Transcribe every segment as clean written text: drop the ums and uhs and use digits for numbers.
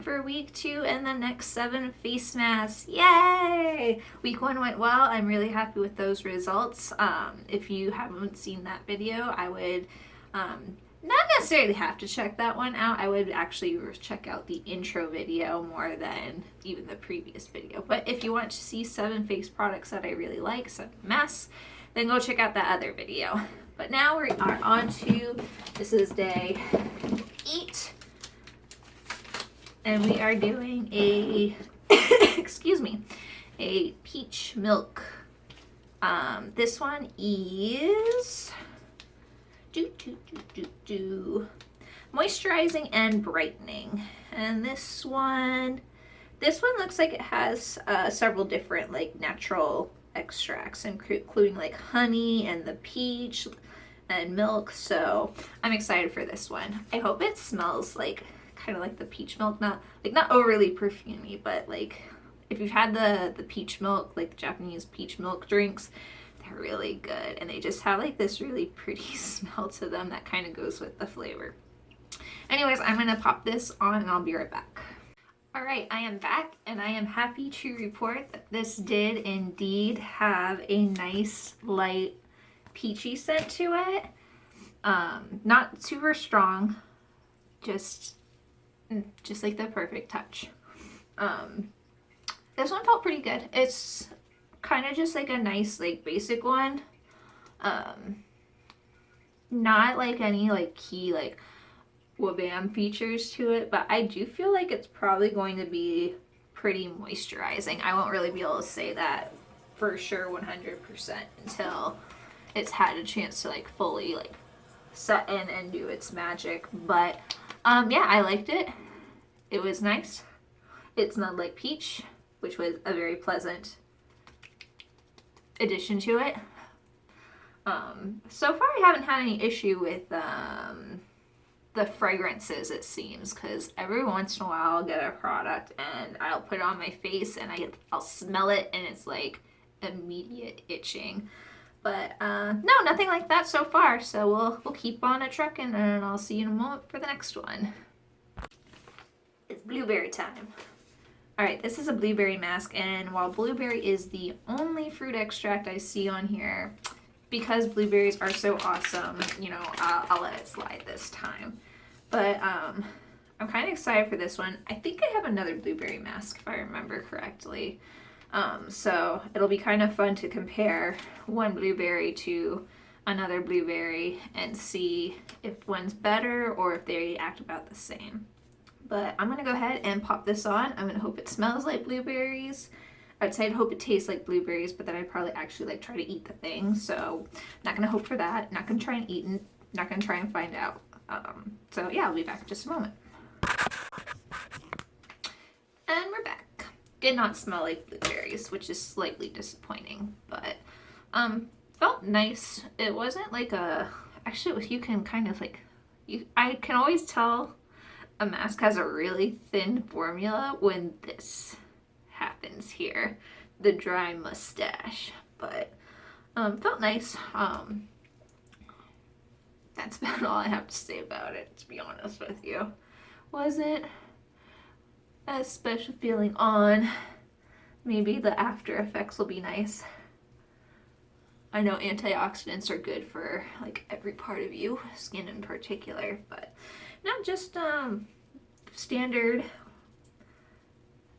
for week 2 and the next 7 face masks. Yay! Week 1 went well. I'm really happy with those results. If you haven't seen that video, I would not necessarily have to check that one out. I would actually check out the intro video more than even the previous video. But if you want to see 7 face products that I really like, 7 masks, then go check out that other video. But now we are on to, this is day 8. And we are doing a, excuse me, a peach milk. This one is moisturizing and brightening. And this one looks like it has several different like natural extracts, including like honey and the peach and milk. So I'm excited for this one. I hope it smells like kind of like the peach milk, not overly perfumey, but like if you've had the peach milk, like the Japanese peach milk drinks, they're really good, and they just have like this really pretty smell to them that kind of goes with the flavor. Anyways, I'm gonna pop this on and I'll be right back. Alright, I am back, and I am happy to report that this did indeed have a nice light peachy scent to it. Not super strong, just like the perfect touch. This one felt pretty good. It's kind of just like a nice like basic one. Not like any like key like wabam features to it, but I do feel like it's probably going to be pretty moisturizing. I won't really be able to say that for sure 100% until it's had a chance to like fully like set in and do its magic. But yeah, I liked it. It was nice. It smelled like peach, which was a very pleasant addition to it. So far I haven't had any issue with the fragrances, it seems, because every once in a while I'll get a product and I'll put it on my face and I'll smell it and it's like immediate itching. But no, nothing like that so far. So we'll keep on a trucking, and I'll see you in a moment for the next one. It's blueberry time. Alright, this is a blueberry mask, and while blueberry is the only fruit extract I see on here, because blueberries are so awesome, you know, I'll let it slide this time. But I'm kind of excited for this one. I think I have another blueberry mask if I remember correctly. So it'll be kind of fun to compare one blueberry to another blueberry and see if one's better or if they act about the same. But I'm going to go ahead and pop this on. I'm going to hope it smells like blueberries. I'd say I'd hope it tastes like blueberries, but then I'd probably actually like try to eat the thing. So not going to hope for that. Not going to try and eat and not going to try and find out. So yeah, I'll be back in just a moment. And we're back. Did not smell like blueberries, which is slightly disappointing, but felt nice. It wasn't like actually you can kind of like, I can always tell a mask has a really thin formula when this happens here, the dry mustache. But felt nice. That's about all I have to say about it, to be honest with you. Wasn't a special feeling on. Maybe the after effects will be nice. I know antioxidants are good for like every part of you, skin in particular, but not just standard.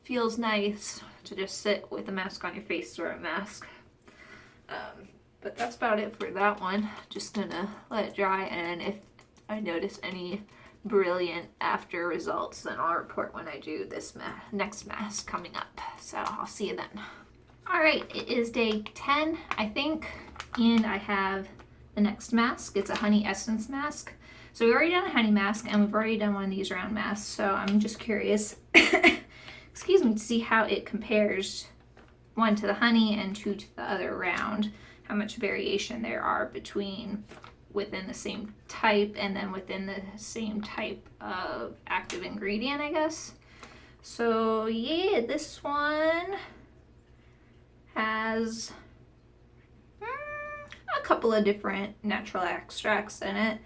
Feels nice to just sit with a mask on your face or a mask. But that's about it for that one. Just gonna let it dry, and if I notice any brilliant after results, then I'll report when I do this next mask coming up. So I'll see you then. Alright, it is day 10, I think, and I have the next mask. It's a honey essence mask. So we've already done a honey mask, and we've already done one of these round masks, so I'm just curious, excuse me, to see how it compares, one to the honey and two to the other round, how much variation there are between within the same type and then within the same type of active ingredient, I guess. So yeah, this one has a couple of different natural extracts in it.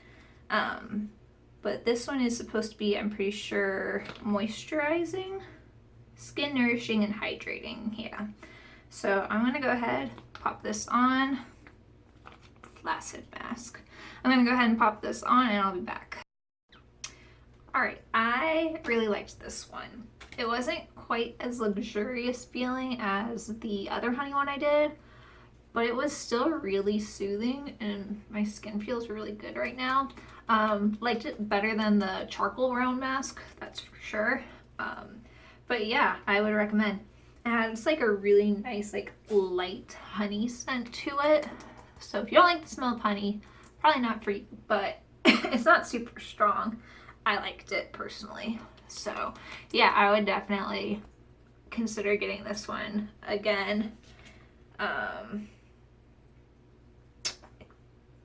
but this one is supposed to be, I'm pretty sure, moisturizing, skin nourishing, and hydrating. Yeah. So I'm gonna go ahead, pop this on. Flaccid mask. I'm gonna go ahead and pop this on and I'll be back. Alright, I really liked this one. It wasn't quite as luxurious feeling as the other honey one I did, but it was still really soothing and my skin feels really good right now. Liked it better than the charcoal brown mask, that's for sure. But yeah, I would recommend. It has like a really nice like light honey scent to it. So if you don't like the smell of honey, probably not for you, but it's not super strong. I liked it personally. So yeah, I would definitely consider getting this one again. I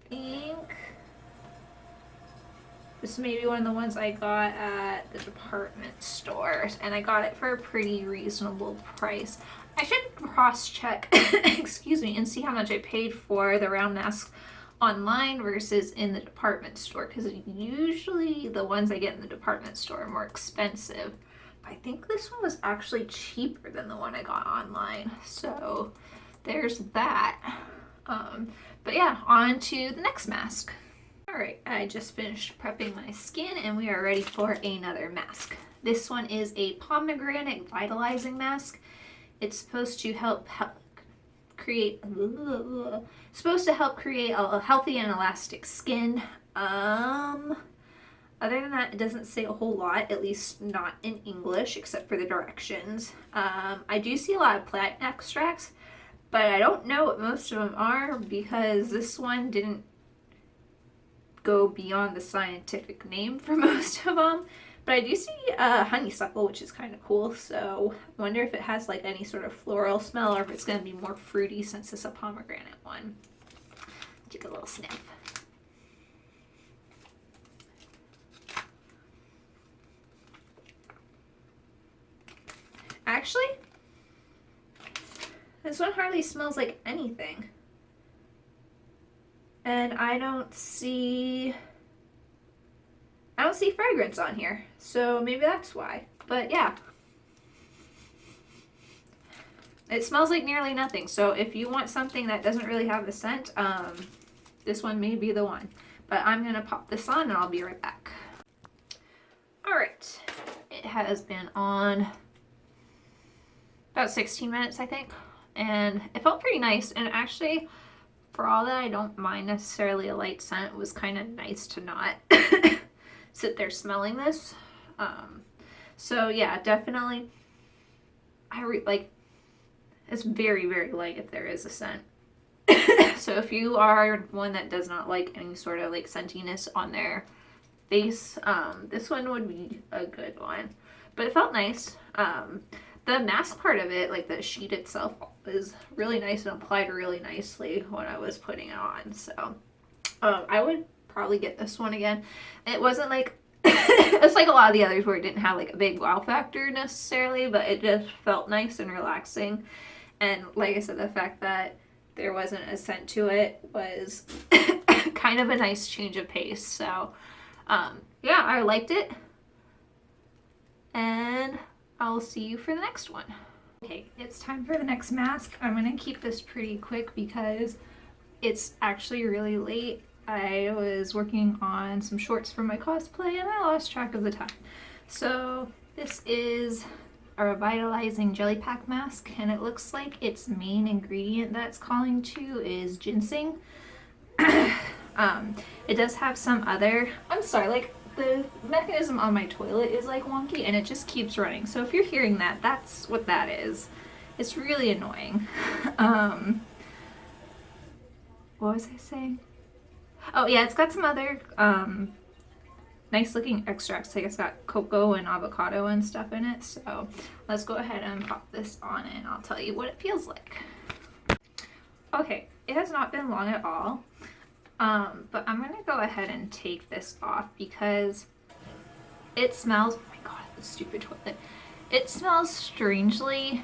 think this may be one of the ones I got at the department store, and I got it for a pretty reasonable price. I should cross-check, excuse me, and see how much I paid for the round mask online versus in the department store, because usually the ones I get in the department store are more expensive. But I think this one was actually cheaper than the one I got online. So there's that. But yeah, on to the next mask. Alright, I just finished prepping my skin and we are ready for another mask. This one is a pomegranate vitalizing mask. It's supposed to help create a healthy and elastic skin. Other than that, it doesn't say a whole lot, at least not in English, except for the directions. I do see a lot of plant extracts, but I don't know what most of them are because this one didn't go beyond the scientific name for most of them. But I do see honeysuckle, which is kind of cool, so I wonder if it has like any sort of floral smell or if it's going to be more fruity since it's a pomegranate one. Take a little sniff. Actually, this one hardly smells like anything. And I don't see fragrance on here, so maybe that's why. But yeah, it smells like nearly nothing. So if you want something that doesn't really have the scent, this one may be the one. But I'm gonna pop this on and I'll be right back. All right, it has been on about 16 minutes, I think, and it felt pretty nice. And actually, for all that I don't mind necessarily a light scent, it was kind of nice to not sit there smelling this. So yeah, definitely it's very, very light if there is a scent. So if you are one that does not like any sort of like scentiness on their face, this one would be a good one. But it felt nice. The mask part of it, like the sheet itself, is really nice and applied really nicely when I was putting it on. So I would probably get this one again. It wasn't like it's like a lot of the others where it didn't have like a big wow factor necessarily, but it just felt nice and relaxing. And like I said, the fact that there wasn't a scent to it was kind of a nice change of pace. So yeah, I liked it, and I'll see you for the next one. Okay, it's time for the next mask. I'm gonna keep this pretty quick because it's actually really late. I was working on some shorts for my cosplay and I lost track of the time. So this is a revitalizing jelly pack mask, and it looks like its main ingredient that's calling to is ginseng. It does have some other, I'm sorry, like the mechanism on my toilet is like wonky and it just keeps running. So if you're hearing that, that's what that is. It's really annoying. What was I saying? Oh yeah, it's got some other nice looking extracts. Like it's got cocoa and avocado and stuff in it. So let's go ahead and pop this on and I'll tell you what it feels like. Okay, it has not been long at all. But I'm gonna go ahead and take this off because it smells, oh my god, the stupid toilet. It smells strangely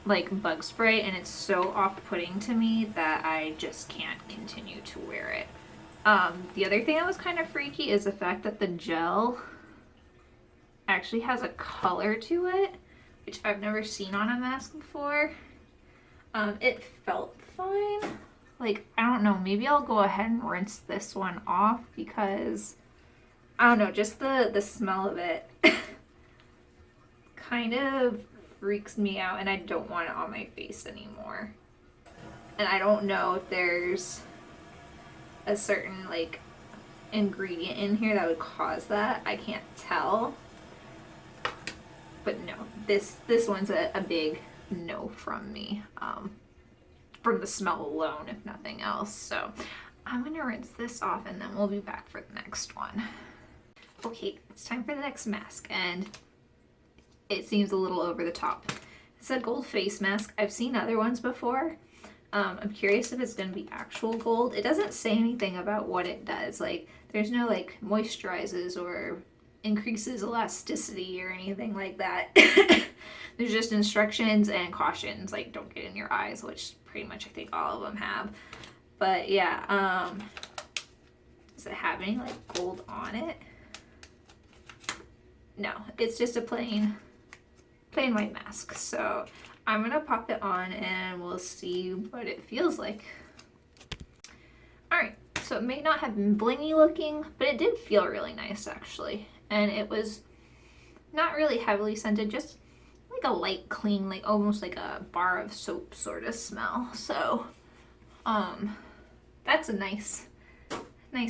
like bug spray, and it's so off-putting to me that I just can't continue to wear it. The other thing that was kind of freaky is the fact that the gel actually has a color to it, which I've never seen on a mask before. It felt fine. Like, I don't know, maybe I'll go ahead and rinse this one off because, I don't know, just the smell of it kind of freaks me out, and I don't want it on my face anymore. And I don't know if there's a certain, like, ingredient in here that would cause that. I can't tell. But no, this one's a big no from me. From the smell alone, if nothing else. So I'm gonna rinse this off and then we'll be back for the next one. Okay, it's time for the next mask, and it seems a little over the top. It's a gold face mask. I've seen other ones before. I'm curious if it's gonna be actual gold. It doesn't say anything about what it does. Like, there's no like moisturizes or increases elasticity or anything like that. There's just instructions and cautions, like don't get in your eyes, which pretty much I think all of them have. But yeah, does it have any like gold on it? No, it's just a plain white mask. So I'm gonna pop it on and we'll see what it feels like. All right, so it may not have been blingy looking, but it did feel really nice actually. And it was not really heavily scented, just like a light clean, like almost like a bar of soap sort of smell. So that's a nice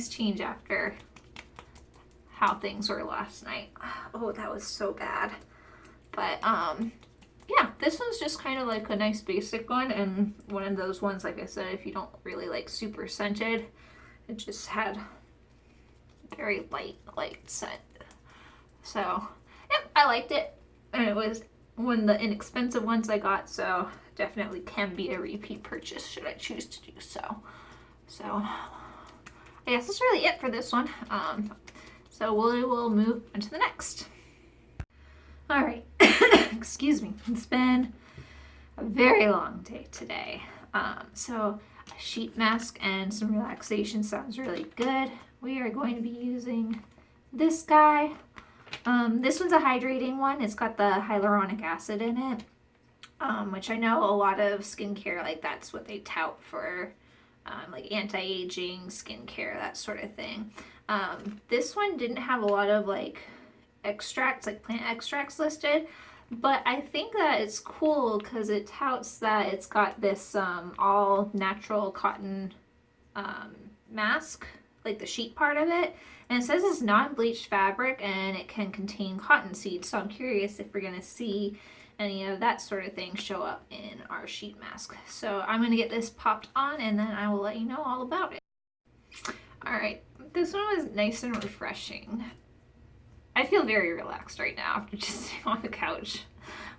change after how things were last night. Oh, that was so bad. But yeah, this one's just kind of like a nice basic one, and one of those ones, like I said, if you don't really like super scented, it just had very light scent. So yep, I liked it, and it was one of the inexpensive ones I got, so definitely can be a repeat purchase should I choose to do so. So I guess that's really it for this one. So we will move on to the next. All right, excuse me. It's been a very long day today. So a sheet mask and some relaxation sounds really good. We are going to be using this guy. This one's a hydrating one. It's got the hyaluronic acid in it, which I know a lot of skincare, like that's what they tout for, like anti-aging skincare, that sort of thing. This one didn't have a lot of like extracts, like plant extracts listed, but I think that it's cool because it touts that it's got this all natural cotton mask, like the sheet part of it, and it says it's non-bleached fabric and it can contain cotton seeds. So I'm curious if we're gonna see any of that sort of thing show up in our sheet mask. So I'm gonna get this popped on and then I will let you know all about it. All right, this one was nice and refreshing. I feel very relaxed right now after just sitting on the couch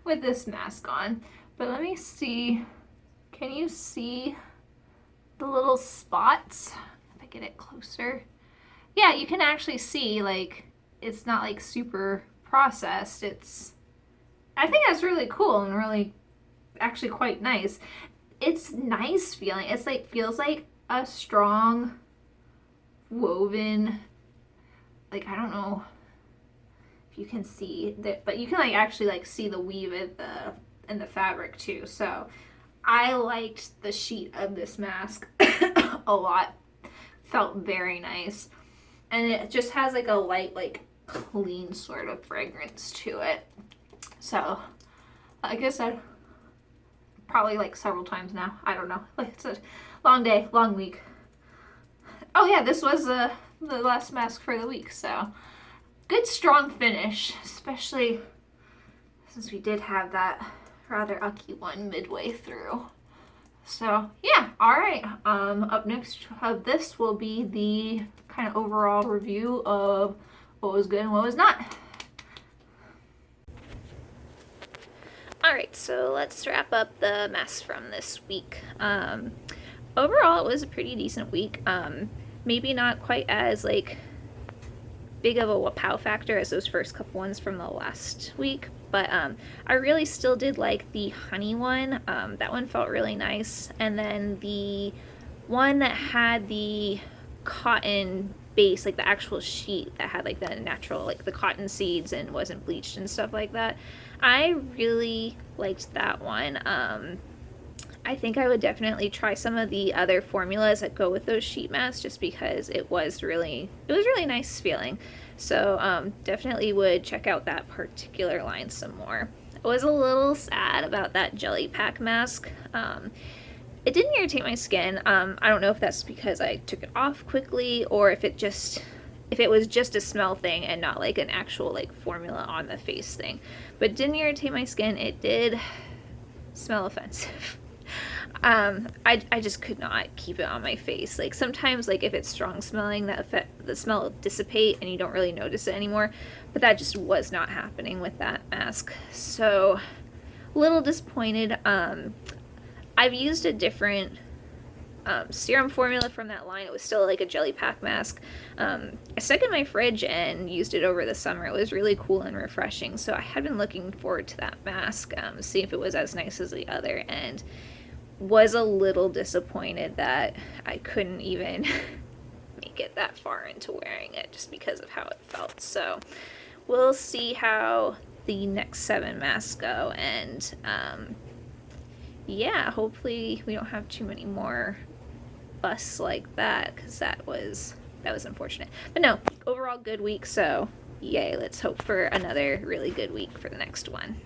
with this mask on. But let me see, can you see the little spots? If I get it closer. Yeah, you can actually see, like, it's not like super processed. I think that's really cool and really actually quite nice. It's nice feeling. It's like, feels like a strong woven, like, I don't know if you can see that, but you can like actually like see the weave in the fabric too. So I liked the sheet of this mask a lot. Felt very nice, and it just has like a light, like clean sort of fragrance to it. So like I said, probably like several times now, I don't know, like it's a long day, long week. Oh yeah, this was the last mask for the week, so good strong finish, especially since we did have that rather ucky one midway through. So yeah, all right. Up next of this will be the kind of overall review of what was good and what was not. All right, so let's wrap up the masks from this week. Overall, it was a pretty decent week. Maybe not quite as like big of a wow factor as those first couple ones from the last week, but I really still did like the honey one. That one felt really nice, and then the one that had the cotton base, like the actual sheet that had like the natural, like the cotton seeds and wasn't bleached and stuff like that. I really liked that one. I think I would definitely try some of the other formulas that go with those sheet masks, just because it was really nice feeling. So definitely would check out that particular line some more. I was a little sad about that jelly pack mask. It didn't irritate my skin. I don't know if that's because I took it off quickly, or if it was just a smell thing and not like an actual like formula on the face thing. But it didn't irritate my skin. It did smell offensive. I just could not keep it on my face. Like sometimes, like if it's strong smelling, the smell will dissipate and you don't really notice it anymore. But that just was not happening with that mask. So a little disappointed. I've used a different serum formula from that line. It was still like a jelly pack mask. I stuck it in my fridge and used it over the summer. It was really cool and refreshing. So I had been looking forward to that mask, see if it was as nice as the other, and was a little disappointed that I couldn't even make it that far into wearing it just because of how it felt. So we'll see how the next 7 masks go, and yeah, hopefully we don't have too many more busts like that, because that was unfortunate. But no, overall good week, so yay, let's hope for another really good week for the next one.